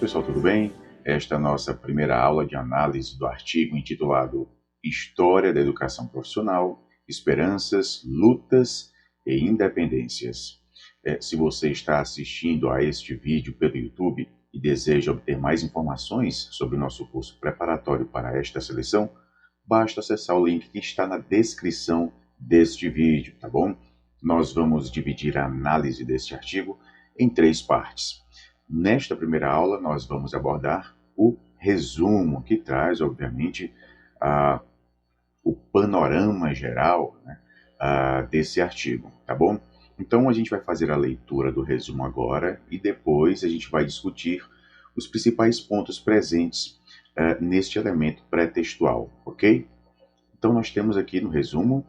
pessoal, tudo bem? Esta é a nossa primeira aula de análise do artigo intitulado História da Educação Profissional, Esperanças, Lutas e Independências. Se você está assistindo a este vídeo pelo YouTube e deseja obter mais informações sobre o nosso curso preparatório para esta seleção, basta acessar o link que está na descrição deste vídeo, tá bom? Nós vamos dividir a análise deste artigo em 3 partes. Nesta primeira aula, nós vamos abordar o resumo, que traz, obviamente, o panorama geral, né, desse artigo, tá bom? Então, a gente vai fazer a leitura do resumo agora e depois a gente vai discutir os principais pontos presentes neste elemento pré-textual, ok? Então, nós temos aqui no resumo,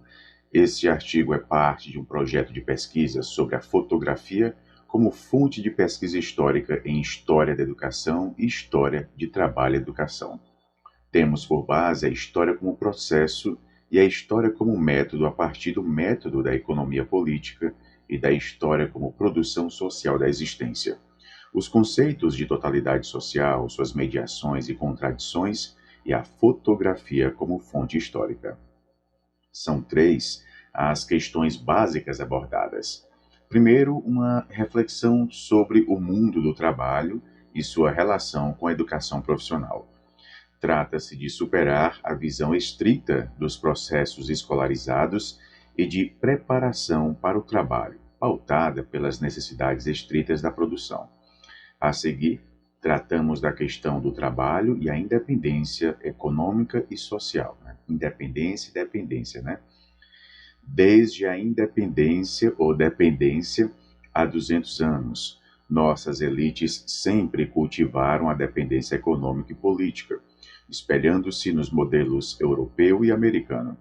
esse artigo é parte de um projeto de pesquisa sobre a fotografia como fonte de pesquisa histórica em História da Educação e História de Trabalho e Educação. Temos por base a história como processo e a história como método a partir do método da economia política e da história como produção social da existência. Os conceitos de totalidade social, suas mediações e contradições e a fotografia como fonte histórica. São 3 as questões básicas abordadas. Primeiro, uma reflexão sobre o mundo do trabalho e sua relação com a educação profissional. Trata-se de superar a visão estrita dos processos escolarizados e de preparação para o trabalho, pautada pelas necessidades estritas da produção. A seguir, tratamos da questão do trabalho e a independência econômica e social. Independência e dependência, né? Desde a independência ou dependência há 200 anos, nossas elites sempre cultivaram a dependência econômica e política, espelhando-se nos modelos europeu e americano.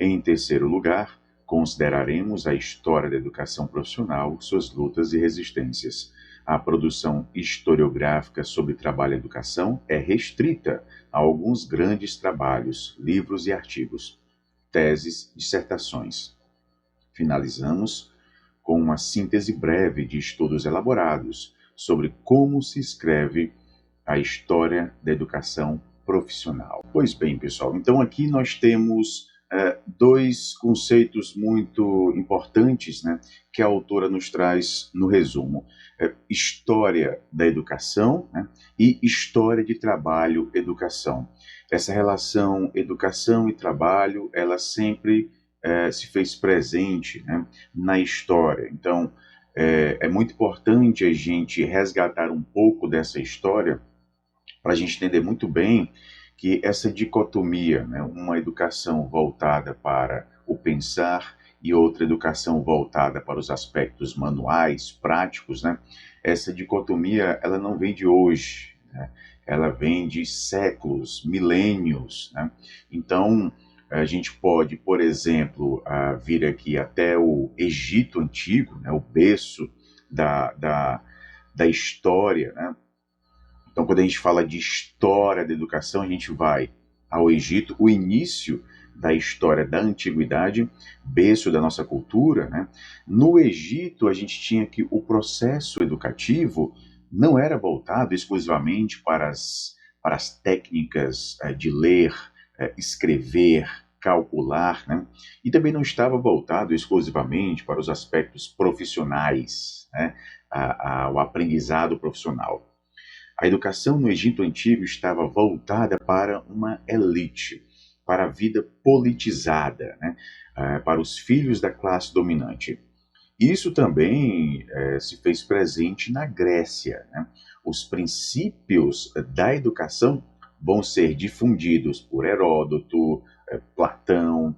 Em terceiro lugar, consideraremos a história da educação profissional, suas lutas e resistências. A produção historiográfica sobre trabalho e educação é restrita a alguns grandes trabalhos, livros e artigos, teses, dissertações. Finalizamos com uma síntese breve de estudos elaborados sobre como se escreve a história da educação profissional. Pois bem, pessoal, então aqui nós temos 2 conceitos muito importantes, né, que a autora nos traz no resumo. História da educação, né, e história de trabalho e educação. Essa relação educação e trabalho, ela sempre se fez presente, né, na história. Então, é muito importante a gente resgatar um pouco dessa história para a gente entender muito bem que essa dicotomia, né, uma educação voltada para o pensar e outra educação voltada para os aspectos manuais, práticos, né, essa dicotomia ela não vem de hoje, né, ela vem de séculos, milênios, né? Então, a gente pode, por exemplo, vir aqui até o Egito Antigo, né, o berço da história, né? Então, quando a gente fala de história da educação, a gente vai ao Egito, o início da história da antiguidade, berço da nossa cultura, né? No Egito, a gente tinha que o processo educativo não era voltado exclusivamente para as técnicas de ler, escrever, calcular, né? E também não estava voltado exclusivamente para os aspectos profissionais, né? O aprendizado profissional. A educação no Egito Antigo estava voltada para uma elite, para a vida politizada, né? Para os filhos da classe dominante. Isso também se fez presente na Grécia, né? Os princípios da educação vão ser difundidos por Heródoto, Platão,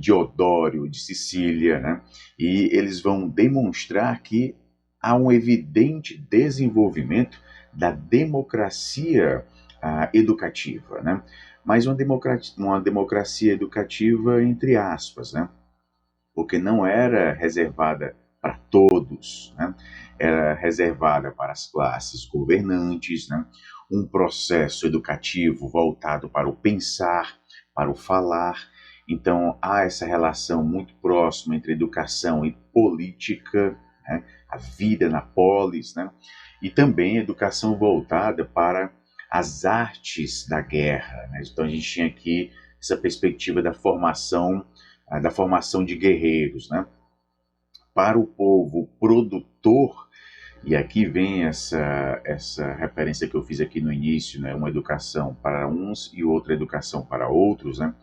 Diodório de Sicília, né? E eles vão demonstrar que há um evidente desenvolvimento da democracia educativa, né? Mas uma democracia educativa entre aspas, né? Porque não era reservada para todos, né? Era reservada para as classes governantes, né? Um processo educativo voltado para o pensar, para o falar. Então, há essa relação muito próxima entre educação e política, né? a vida na polis, né? E também educação voltada para as artes da guerra, né? Então a gente tinha aqui essa perspectiva da formação de guerreiros, né? Para o povo produtor, e aqui vem essa referência que eu fiz aqui no início, né? Uma educação para uns e outra educação para outros, né?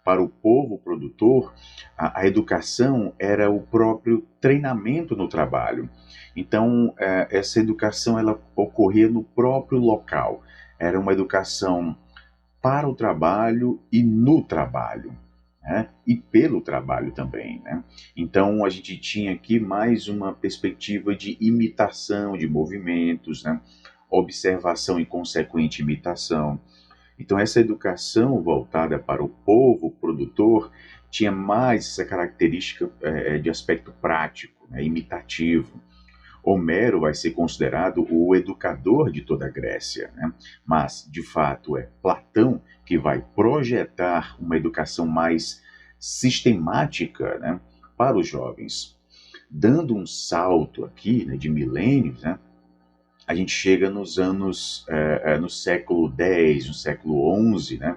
Para o povo produtor, a educação era o próprio treinamento no trabalho. Então, essa educação ela ocorria no próprio local. Era uma educação para o trabalho e no trabalho, né? E pelo trabalho também, né? Então, a gente tinha aqui mais uma perspectiva de imitação de movimentos, né? Observação e consequente imitação. Então, essa educação voltada para o povo produtor tinha mais essa característica de aspecto prático, né, imitativo. Homero vai ser considerado o educador de toda a Grécia, né? Mas, de fato, é Platão que vai projetar uma educação mais sistemática, né, para os jovens. Dando um salto aqui, né, de milênios, né, a gente chega no século X, no século XI, né?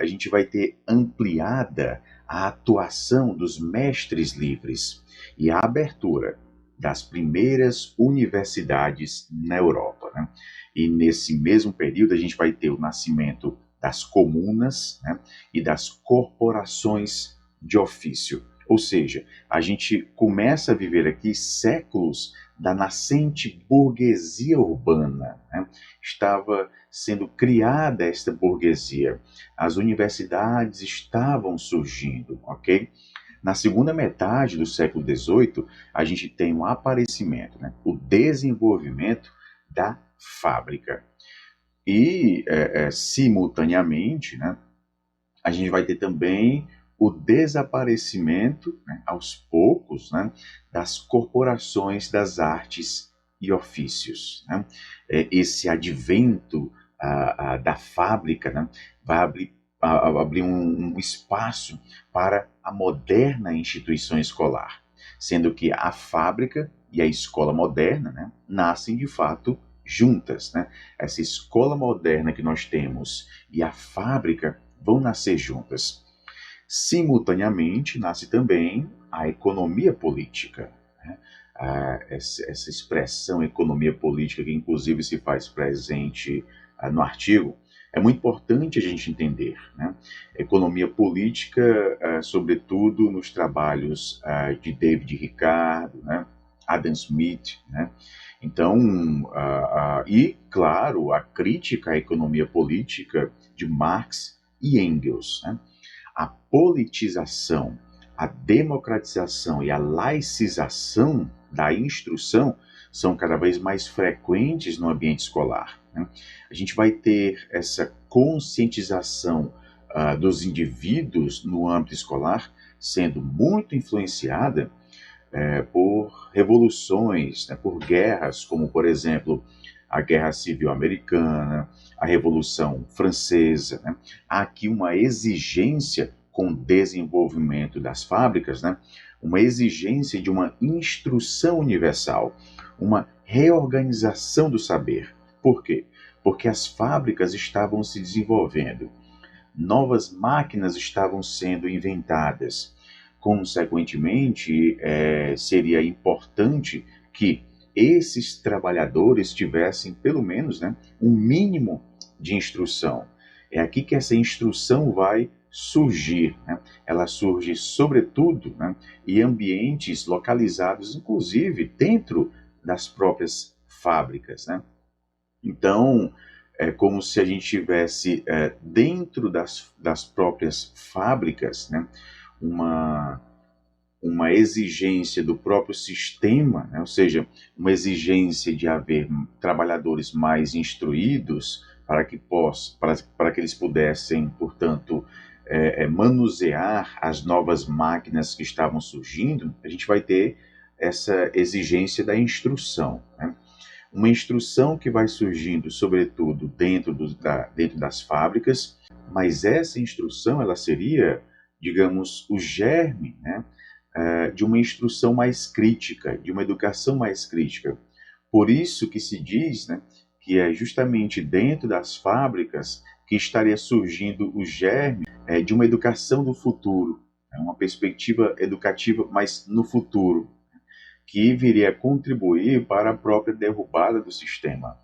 A gente vai ter ampliada a atuação dos mestres livres e a abertura das primeiras universidades na Europa, né? E nesse mesmo período a gente vai ter o nascimento das comunas, né, e das corporações de ofício. Ou seja, a gente começa a viver aqui séculos da nascente burguesia urbana, né? Estava sendo criada esta burguesia, as universidades estavam surgindo, ok? Na segunda metade do século XVIII, a gente tem um aparecimento, né? O desenvolvimento da fábrica. E, simultaneamente, né, a gente vai ter também o desaparecimento, né, aos poucos, né, das corporações das artes e ofícios, né? Esse advento da fábrica, né, vai abrir um espaço para a moderna instituição escolar, sendo que a fábrica e a escola moderna, né, nascem de fato juntas, né? Essa escola moderna que nós temos e a fábrica vão nascer juntas. Simultaneamente, nasce também a economia política, né? Essa expressão economia política, que inclusive se faz presente no artigo, é muito importante a gente entender, né? Economia política, sobretudo nos trabalhos de David Ricardo, né? Adam Smith, né? Então, e, claro, a crítica à economia política de Marx e Engels, né? A politização, a democratização e a laicização da instrução são cada vez mais frequentes no ambiente escolar, né? A gente vai ter essa conscientização dos indivíduos no âmbito escolar sendo muito influenciada por revoluções, né, por guerras, como, por exemplo, a Guerra Civil Americana, a Revolução Francesa, né? Há aqui uma exigência com o desenvolvimento das fábricas, né? Uma exigência de uma instrução universal, uma reorganização do saber. Por quê? Porque as fábricas estavam se desenvolvendo, novas máquinas estavam sendo inventadas. Consequentemente, seria importante que esses trabalhadores tivessem, pelo menos, né, um mínimo de instrução. É aqui que essa instrução vai surgir, né? Ela surge, sobretudo, né, em ambientes localizados, inclusive, dentro das próprias fábricas, né? Então, é como se a gente tivesse dentro das próprias fábricas, né, uma, uma exigência do próprio sistema, né, ou seja, uma exigência de haver trabalhadores mais instruídos para que eles pudessem, portanto, manusear as novas máquinas que estavam surgindo. A gente vai ter essa exigência da instrução, né? Uma instrução que vai surgindo, sobretudo, dentro das fábricas, mas essa instrução ela seria, digamos, o germe, né, de uma instrução mais crítica, de uma educação mais crítica. Por isso que se diz, né, que é justamente dentro das fábricas que estaria surgindo o germe de uma educação do futuro, né, uma perspectiva educativa, mas no futuro, que viria a contribuir para a própria derrubada do sistema.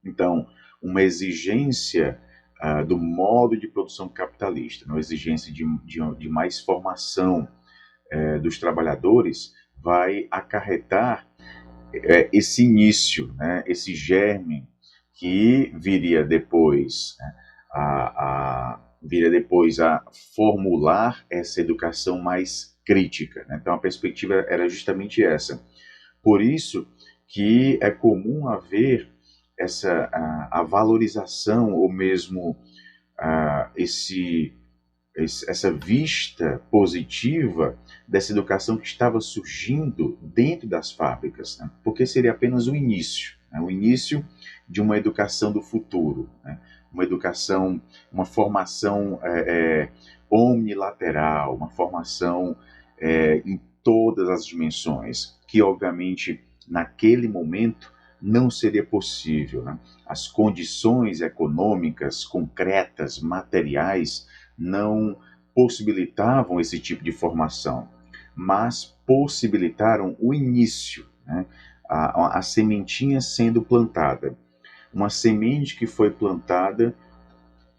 Então, uma exigência do modo de produção capitalista, uma exigência de mais formação dos trabalhadores, vai acarretar esse início, né, esse germe que viria depois a formular essa educação mais crítica, né? Então a perspectiva era justamente essa. Por isso que é comum haver a valorização ou mesmo essa vista positiva dessa educação que estava surgindo dentro das fábricas, né? Porque seria apenas o início, né? O início de uma educação do futuro, né? Uma educação, uma formação omnilateral, uma formação em todas as dimensões, que obviamente naquele momento não seria possível, né? As condições econômicas concretas, materiais, não possibilitavam esse tipo de formação, mas possibilitaram o início, né? A sementinha sendo plantada. Uma semente que foi plantada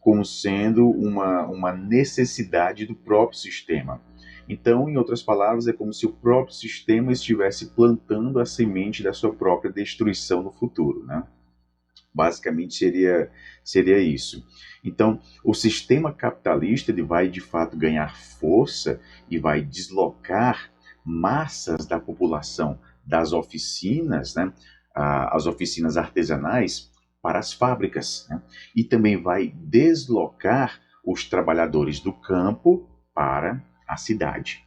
como sendo uma necessidade do próprio sistema. Então, em outras palavras, é como se o próprio sistema estivesse plantando a semente da sua própria destruição no futuro, né? Basicamente seria isso. Então, o sistema capitalista ele vai de fato ganhar força e vai deslocar massas da população das oficinas, né, as oficinas artesanais, para as fábricas, né, e também vai deslocar os trabalhadores do campo para a cidade.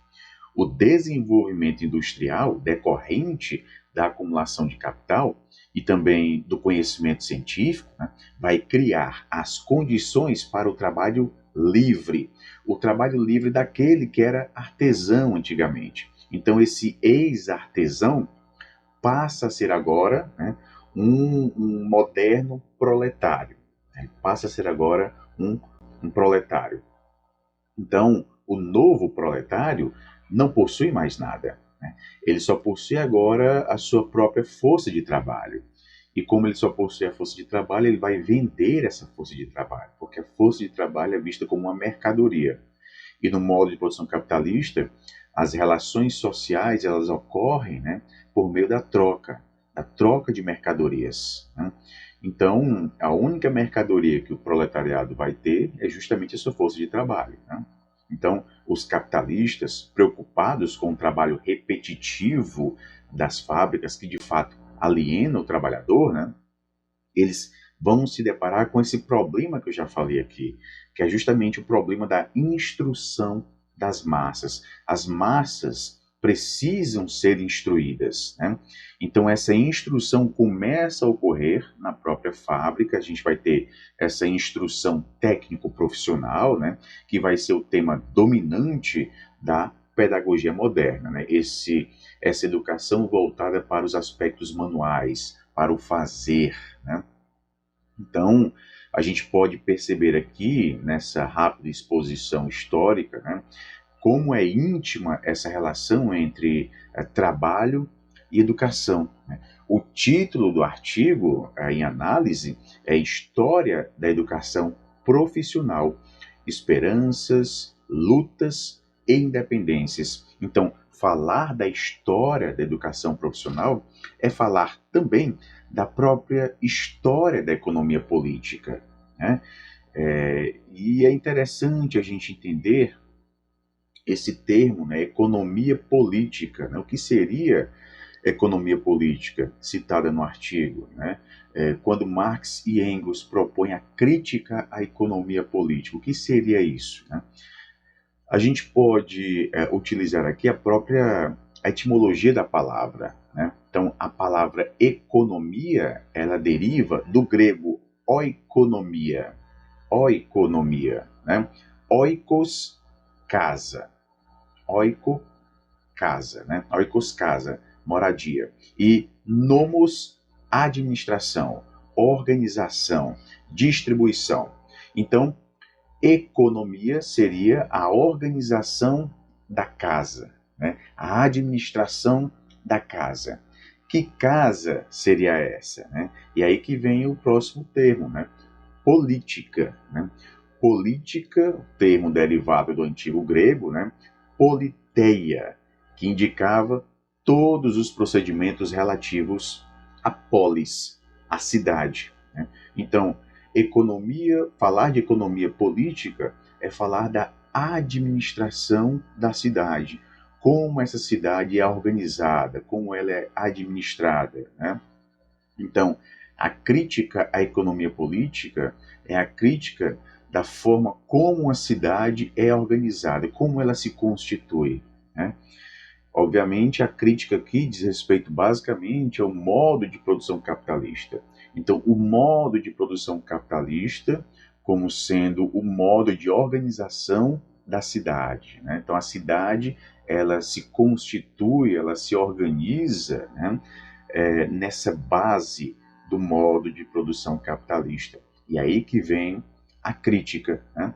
O desenvolvimento industrial decorrente da acumulação de capital e também do conhecimento científico, né, vai criar as condições para o trabalho livre daquele que era artesão antigamente. Então, esse ex-artesão passa a ser agora, né, um moderno proletário, né, passa a ser agora um proletário. Então, o novo proletário não possui mais nada, né? Ele só possui agora a sua própria força de trabalho. E como ele só possui a força de trabalho, ele vai vender essa força de trabalho, porque a força de trabalho é vista como uma mercadoria. E no modo de produção capitalista, as relações sociais elas ocorrem, né, por meio da troca de mercadorias, né? Então, a única mercadoria que o proletariado vai ter é justamente a sua força de trabalho, né? Então, os capitalistas, preocupados com o trabalho repetitivo das fábricas, que de fato aliena o trabalhador, né, eles vão se deparar com esse problema que eu já falei aqui, que é justamente o problema da instrução das massas. As massas precisam ser instruídas, né? Então essa instrução começa a ocorrer na própria fábrica. A gente vai ter essa instrução técnico-profissional, né, que vai ser o tema dominante da pedagogia moderna, né? Essa educação voltada para os aspectos manuais, para o fazer, né? Então, a gente pode perceber aqui, nessa rápida exposição histórica, né, como é íntima essa relação entre trabalho e educação, né? O título do artigo em análise é História da Educação Profissional, Esperanças, Lutas e Independências. Então, falar da história da educação profissional é falar também da própria história da economia política, né? E é interessante a gente entender esse termo, né, economia política, né? O que seria economia política, citada no artigo, né? Quando Marx e Engels propõem a crítica à economia política, o que seria isso, né? A gente pode utilizar aqui a própria etimologia da palavra, né? Então, a palavra economia, ela deriva do grego oikonomia, né? Oikos, casa, oiko, casa, né? Oikos, casa, moradia. E nomos, administração, organização, distribuição. Então, economia seria a organização da casa, né? A administração da casa. Que casa seria essa, né? E aí que vem o próximo termo, né? Política, né? Política, termo derivado do antigo grego, né? Politeia, que indicava todos os procedimentos relativos à polis, à cidade, né? Então, economia, falar de economia política é falar da administração da cidade, como essa cidade é organizada, como ela é administrada, né? Então, a crítica à economia política é a crítica da forma como a cidade é organizada, como ela se constitui, né? Obviamente, a crítica aqui diz respeito basicamente ao modo de produção capitalista. Então, o modo de produção capitalista como sendo o modo de organização da cidade, né? Então, a cidade, ela se constitui, ela se organiza, né? Nessa base do modo de produção capitalista. E aí que vem a crítica, né?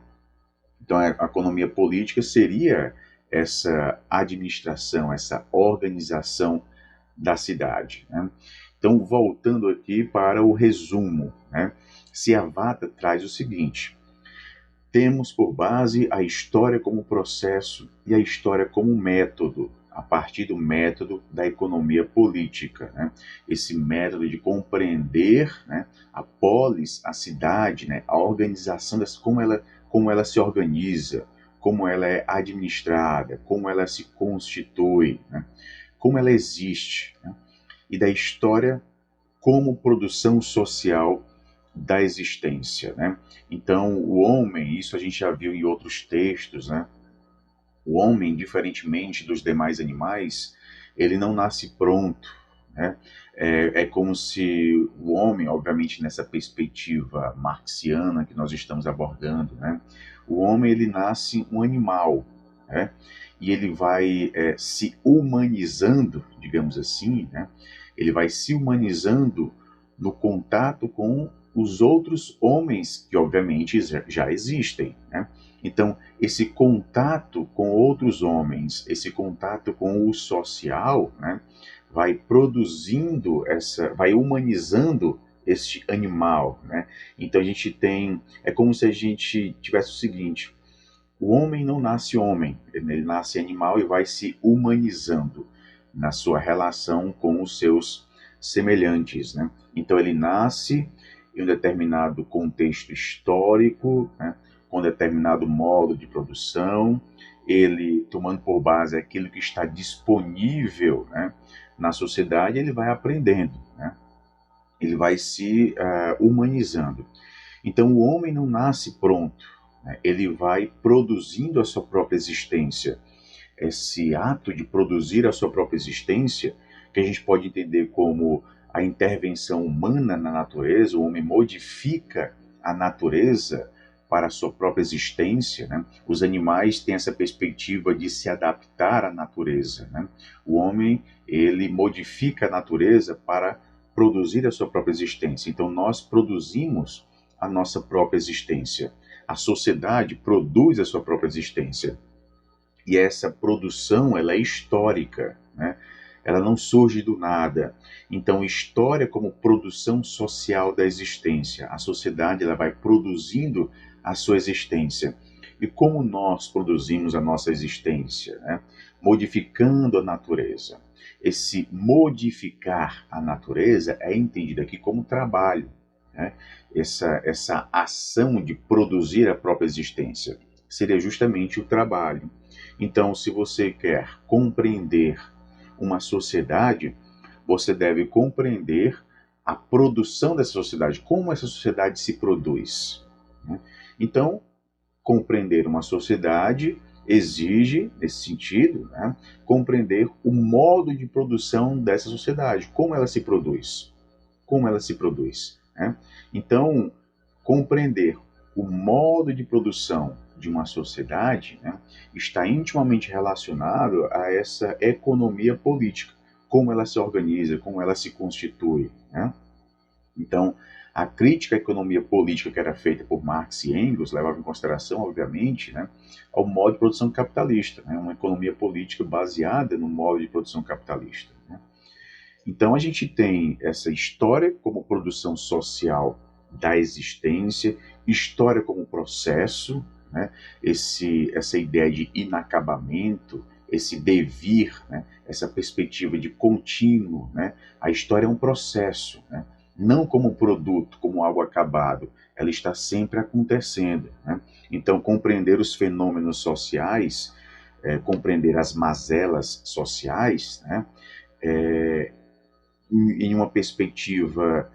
Então, a economia política seria essa administração, essa organização da cidade, né? Então, voltando aqui para o resumo, né? Siddhartha traz o seguinte: temos por base a história como processo e a história como método, a partir do método da economia política, né? Esse método de compreender, né, a polis, a cidade, né, a organização, como ela se organiza, como ela é administrada, como ela se constitui, né, como ela existe, né? E da história como produção social da existência, né? Então, o homem, isso a gente já viu em outros textos, né? O homem, diferentemente dos demais animais, ele não nasce pronto, né? É como se o homem, obviamente nessa perspectiva marxiana que nós estamos abordando, né? O homem, ele nasce um animal, né? E ele vai se humanizando, digamos assim, né? Ele vai se humanizando no contato com os outros homens que obviamente já existem, né? Então, esse contato com outros homens, esse contato com o social, né, vai produzindo vai humanizando este animal, né? Então a gente tem, é como se a gente tivesse o seguinte: o homem não nasce homem, ele nasce animal e vai se humanizando na sua relação com os seus semelhantes, né? Então ele nasce em um determinado contexto histórico, né, com determinado modo de produção, ele tomando por base aquilo que está disponível, né, na sociedade, ele vai aprendendo, né? Ele vai se humanizando. Então o homem não nasce pronto, né? Ele vai produzindo a sua própria existência. Esse ato de produzir a sua própria existência, que a gente pode entender como a intervenção humana na natureza, o homem modifica a natureza para a sua própria existência, né? Os animais têm essa perspectiva de se adaptar à natureza, né? O homem, ele modifica a natureza para produzir a sua própria existência. Então nós produzimos a nossa própria existência. A sociedade produz a sua própria existência. E essa produção, ela é histórica, né? Ela não surge do nada. Então, história como produção social da existência. A sociedade, ela vai produzindo a sua existência. E como nós produzimos a nossa existência, né? Modificando a natureza. Esse modificar a natureza é entendido aqui como trabalho, né? Essa ação de produzir a própria existência seria justamente o trabalho. Então, se você quer compreender uma sociedade, você deve compreender a produção dessa sociedade, como essa sociedade se produz, né? Então, compreender uma sociedade exige, nesse sentido, né, compreender o modo de produção dessa sociedade, como ela se produz, né? Então, compreender o modo de produção de uma sociedade, né, está intimamente relacionado a essa economia política, como ela se organiza, como ela se constitui, né? Então, a crítica à economia política que era feita por Marx e Engels levava em consideração, obviamente, né, ao modo de produção capitalista, né, uma economia política baseada no modo de produção capitalista, né? Então, a gente tem essa história como produção social da existência, história como processo, né, essa ideia de inacabamento, esse devir, né, essa perspectiva de contínuo, né? A história é um processo, né? Não como produto, como algo acabado, ela está sempre acontecendo, né? Então, compreender os fenômenos sociais, compreender as mazelas sociais, né, é, em uma perspectiva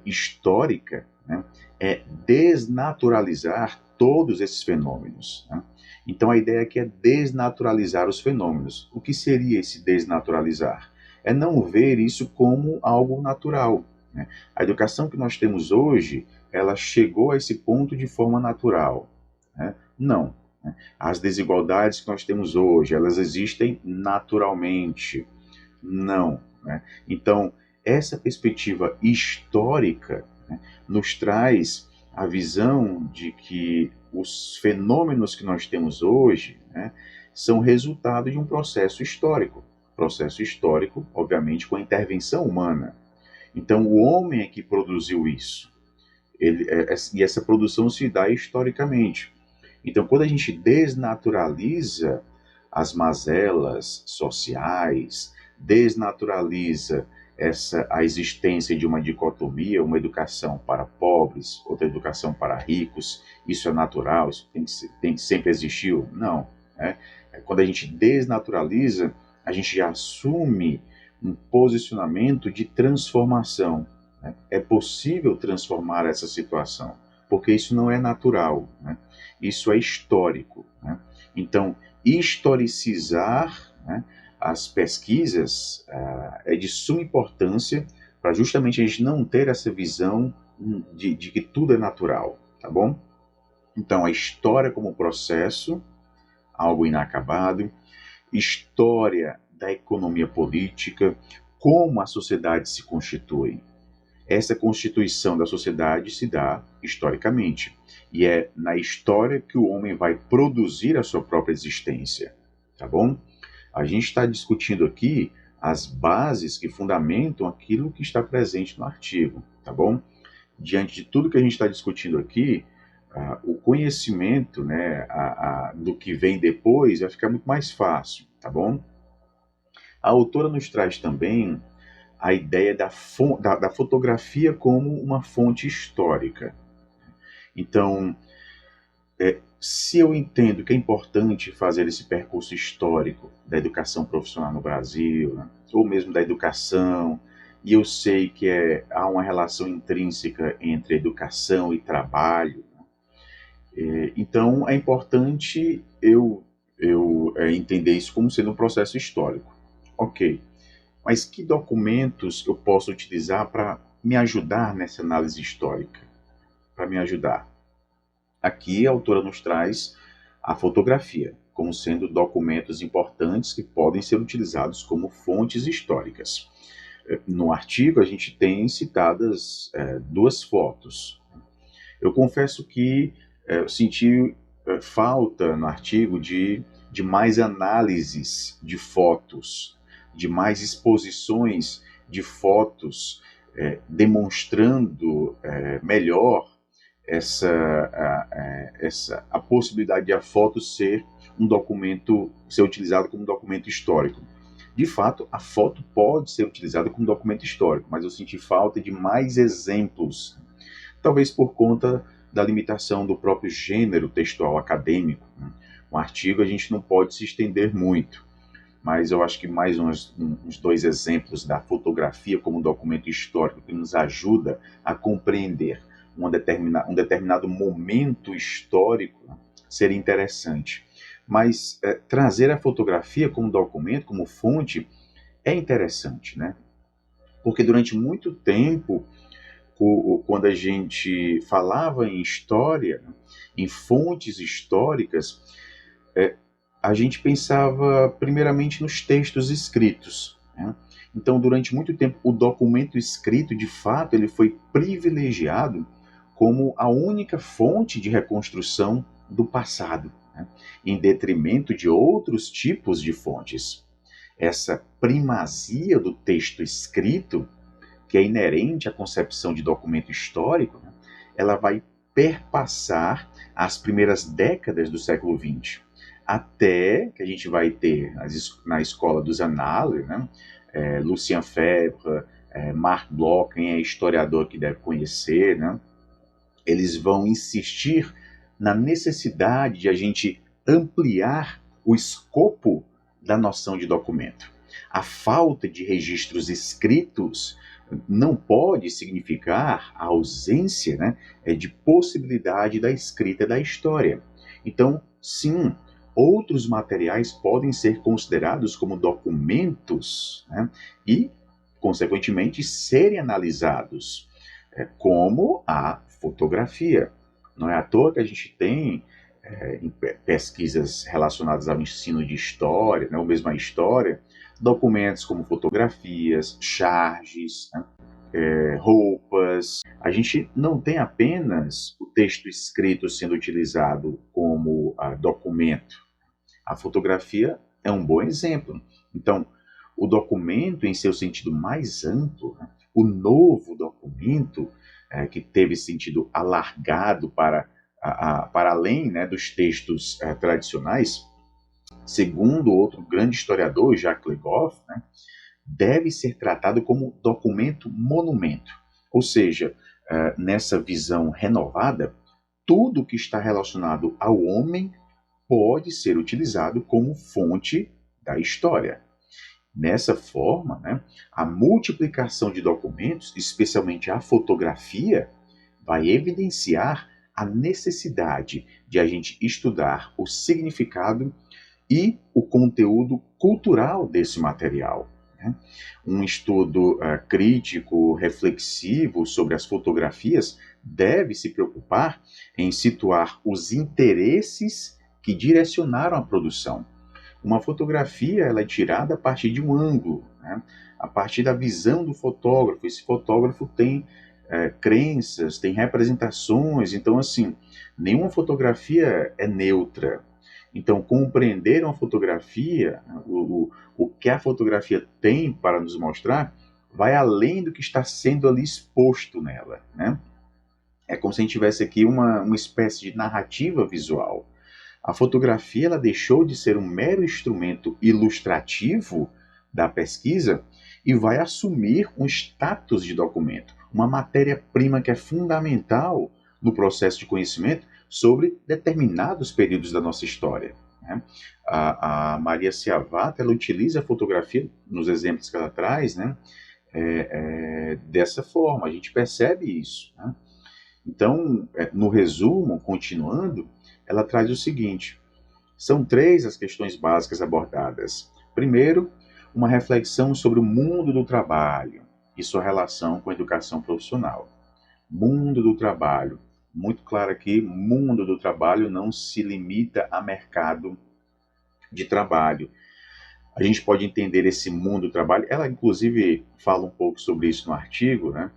histórica, né, é desnaturalizar todos esses fenômenos, né? Então a ideia aqui é desnaturalizar os fenômenos. O que seria esse desnaturalizar? É não ver isso como algo natural, né? A educação que nós temos hoje, ela chegou a esse ponto de forma natural, né? Não, né? As desigualdades que nós temos hoje, elas existem naturalmente. Não, né? Então, essa perspectiva histórica, né, nos traz a visão de que os fenômenos que nós temos hoje, né, são resultado de um processo histórico. Processo histórico, obviamente, com a intervenção humana. Então, o homem é que produziu isso. E essa produção se dá historicamente. Então, quando a gente desnaturaliza as mazelas sociais, desnaturaliza a existência de uma dicotomia, uma educação para pobres, outra educação para ricos, isso é natural, isso sempre existiu? Não, né? Quando a gente desnaturaliza, a gente já assume um posicionamento de transformação, né? É possível transformar essa situação, porque isso não é natural, né? Isso é histórico, né? Então, historicizar, né, as pesquisas é de suma importância para justamente a gente não ter essa visão de que tudo é natural, tá bom? Então, a história como processo, algo inacabado, história da economia política, como a sociedade se constitui. Essa constituição da sociedade se dá historicamente. E é na história que o homem vai produzir a sua própria existência. Tá bom? A gente está discutindo aqui as bases que fundamentam aquilo que está presente no artigo. Tá bom? Diante de tudo que a gente está discutindo aqui, o conhecimento, né, do que vem depois vai ficar muito mais fácil. Tá bom? A autora nos traz também a ideia da fotografia como uma fonte histórica. Então, se eu entendo que é importante fazer esse percurso histórico da educação profissional no Brasil, né, ou mesmo da educação, e eu sei que há uma relação intrínseca entre educação e trabalho, né, então é importante eu entender isso como sendo um processo histórico. Ok, mas que documentos eu posso utilizar para me ajudar nessa análise histórica? Para me ajudar. Aqui a autora nos traz a fotografia, como sendo documentos importantes que podem ser utilizados como fontes históricas. No artigo a gente tem citadas duas fotos. Eu confesso que eu senti falta no artigo de mais análises de fotos, de mais exposições de fotos, demonstrando melhor a possibilidade de a foto ser um documento, ser utilizado como um documento histórico. De fato, a foto pode ser utilizada como documento histórico, mas eu senti falta de mais exemplos, talvez por conta da limitação do próprio gênero textual acadêmico. Um artigo a gente não pode se estender muito, mas eu acho que mais uns dois exemplos da fotografia como documento histórico que nos ajuda a compreender um determinado momento histórico, né, seria interessante. Mas trazer a fotografia como documento, como fonte, é interessante, né? Porque durante muito tempo, quando a gente falava em história, em fontes históricas, a gente pensava primeiramente nos textos escritos, né? Então, durante muito tempo, o documento escrito, de fato, ele foi privilegiado como a única fonte de reconstrução do passado, né? Em detrimento de outros tipos de fontes. Essa primazia do texto escrito, que é inerente à concepção de documento histórico, né, ela vai perpassar as primeiras décadas do século XX, até que a gente vai ter na escola dos análises, né, Lucien Febvre, Marc Bloch, quem é historiador que deve conhecer, né, eles vão insistir na necessidade de a gente ampliar o escopo da noção de documento. A falta de registros escritos não pode significar a ausência, né, de possibilidade da escrita da história. Então, sim, outros materiais podem ser considerados como documentos, né, e, consequentemente, serem analisados, como a fotografia. Não é à toa que a gente tem em pesquisas relacionadas ao ensino de história, né, ou mesmo a história, documentos como fotografias, charges, né, roupas. A gente não tem apenas o texto escrito sendo utilizado como documento. A fotografia é um bom exemplo. Então, o documento, em seu sentido mais amplo, né, o novo documento, que teve sentido alargado para além, né, dos textos tradicionais, segundo outro grande historiador, Jacques Le Goff, né, deve ser tratado como documento-monumento. Ou seja, nessa visão renovada, tudo que está relacionado ao homem pode ser utilizado como fonte da história. Nessa forma, né, a multiplicação de documentos, especialmente a fotografia, vai evidenciar a necessidade de a gente estudar o significado e o conteúdo cultural desse material, né? Um estudo crítico, reflexivo sobre as fotografias deve se preocupar em situar os interesses que direcionaram a produção. Uma fotografia ela é tirada a partir de um ângulo, né? A partir da visão do fotógrafo. Esse fotógrafo tem crenças, tem representações. Então, assim, nenhuma fotografia é neutra. Então, compreender uma fotografia, o que a fotografia tem para nos mostrar, vai além do que está sendo ali exposto nela, né? É como se a gente tivesse aqui uma espécie de narrativa visual. A fotografia ela deixou de ser um mero instrumento ilustrativo da pesquisa e vai assumir um status de documento, uma matéria-prima que é fundamental no processo de conhecimento sobre determinados períodos da nossa história, né? A Maria Schiavati ela utiliza a fotografia nos exemplos que ela traz, né? Dessa forma, a gente percebe isso, né? Então, no resumo, continuando, ela traz o seguinte: são três as questões básicas abordadas. Primeiro, uma reflexão sobre o mundo do trabalho e sua relação com a educação profissional. Mundo do trabalho. Muito claro aqui, mundo do trabalho não se limita a mercado de trabalho. A gente pode entender esse mundo do trabalho, ela inclusive fala um pouco sobre isso no artigo, né?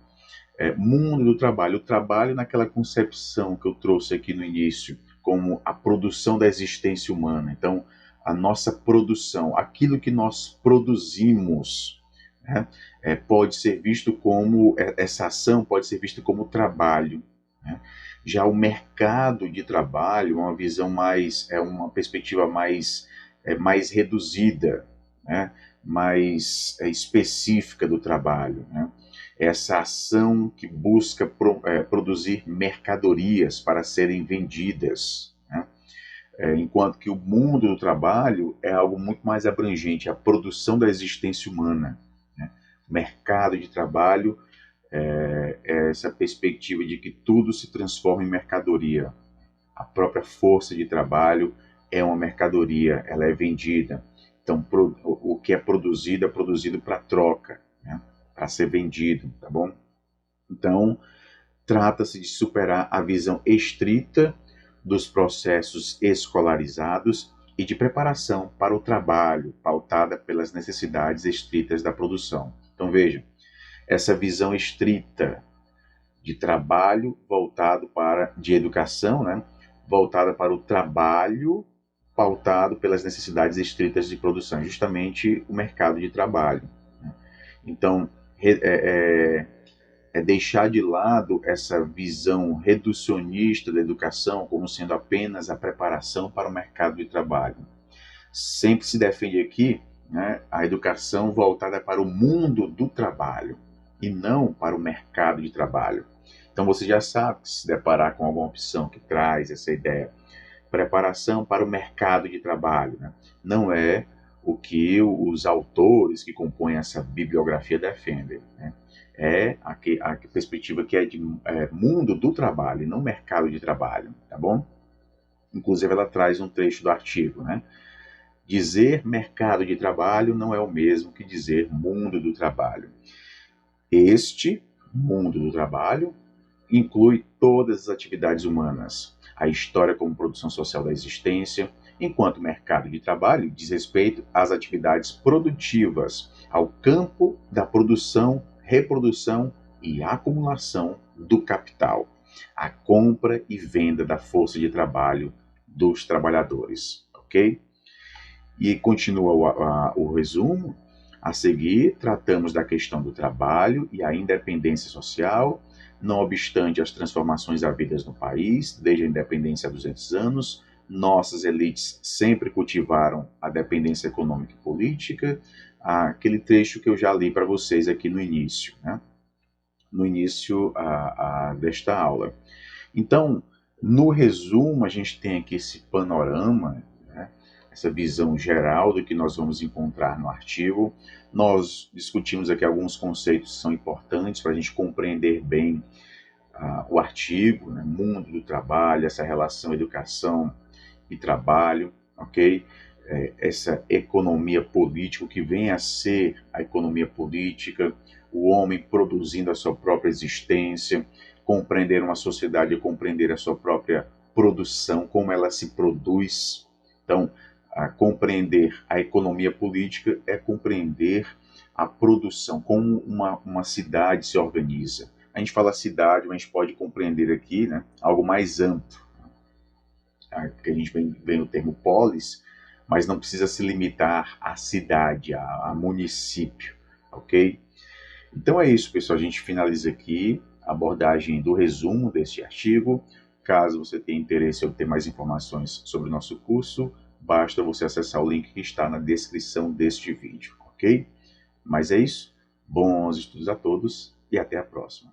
Mundo do trabalho, o trabalho naquela concepção que eu trouxe aqui no início, como a produção da existência humana. Então, a nossa produção, aquilo que nós produzimos, né, pode ser visto como, essa ação pode ser vista como trabalho, né? Já o mercado de trabalho, uma visão mais, uma perspectiva mais reduzida, né, mais específica do trabalho, né? Essa ação que busca produzir mercadorias para serem vendidas, né? Enquanto que o mundo do trabalho é algo muito mais abrangente, a produção da existência humana, né? O mercado de trabalho é essa perspectiva de que tudo se transforma em mercadoria. A própria força de trabalho é uma mercadoria, ela é vendida. Então, o que é produzido para troca, né? Para ser vendido, tá bom? Então, trata-se de superar a visão estrita dos processos escolarizados e de preparação para o trabalho, pautada pelas necessidades estritas da produção. Então vejam, essa visão estrita de trabalho de educação, né, voltada para o trabalho, pautado pelas necessidades estritas de produção, justamente o mercado de trabalho. Então, deixar de lado essa visão reducionista da educação como sendo apenas a preparação para o mercado de trabalho. Sempre se defende aqui, né, a educação voltada para o mundo do trabalho e não para o mercado de trabalho. Então você já sabe que se deparar com alguma opção que traz essa ideia, preparação para o mercado de trabalho, né, não é o que os autores que compõem essa bibliografia defendem, né? É a perspectiva que é de mundo do trabalho e não mercado de trabalho, tá bom? Inclusive ela traz um trecho do artigo, né? Dizer mercado de trabalho não é o mesmo que dizer mundo do trabalho. Este mundo do trabalho inclui todas as atividades humanas, a história como produção social da existência, enquanto o mercado de trabalho diz respeito às atividades produtivas, ao campo da produção, reprodução e acumulação do capital, a compra e venda da força de trabalho dos trabalhadores, ok? E continua o resumo. A seguir, tratamos da questão do trabalho e a independência social, não obstante as transformações havidas no país, desde a independência há 200 anos, nossas elites sempre cultivaram a dependência econômica e política, aquele trecho que eu já li para vocês aqui no início, né? No início desta aula. Então, no resumo, a gente tem aqui esse panorama, né? Essa visão geral do que nós vamos encontrar no artigo. Nós discutimos aqui alguns conceitos que são importantes para a gente compreender bem o artigo, né? Mundo do trabalho, essa relação educação e trabalho, ok? Essa economia política, o que vem a ser a economia política, o homem produzindo a sua própria existência, compreender uma sociedade, compreender a sua própria produção, como ela se produz. Então, compreender a economia política é compreender a produção, como uma cidade se organiza. A gente fala cidade, mas a gente pode compreender aqui, né, algo mais amplo. Que a gente vem no termo polis, mas não precisa se limitar à cidade, a município, ok? Então é isso, pessoal. A gente finaliza aqui a abordagem do resumo deste artigo. Caso você tenha interesse em obter mais informações sobre o nosso curso, basta você acessar o link que está na descrição deste vídeo, ok? Mas é isso. Bons estudos a todos e até a próxima.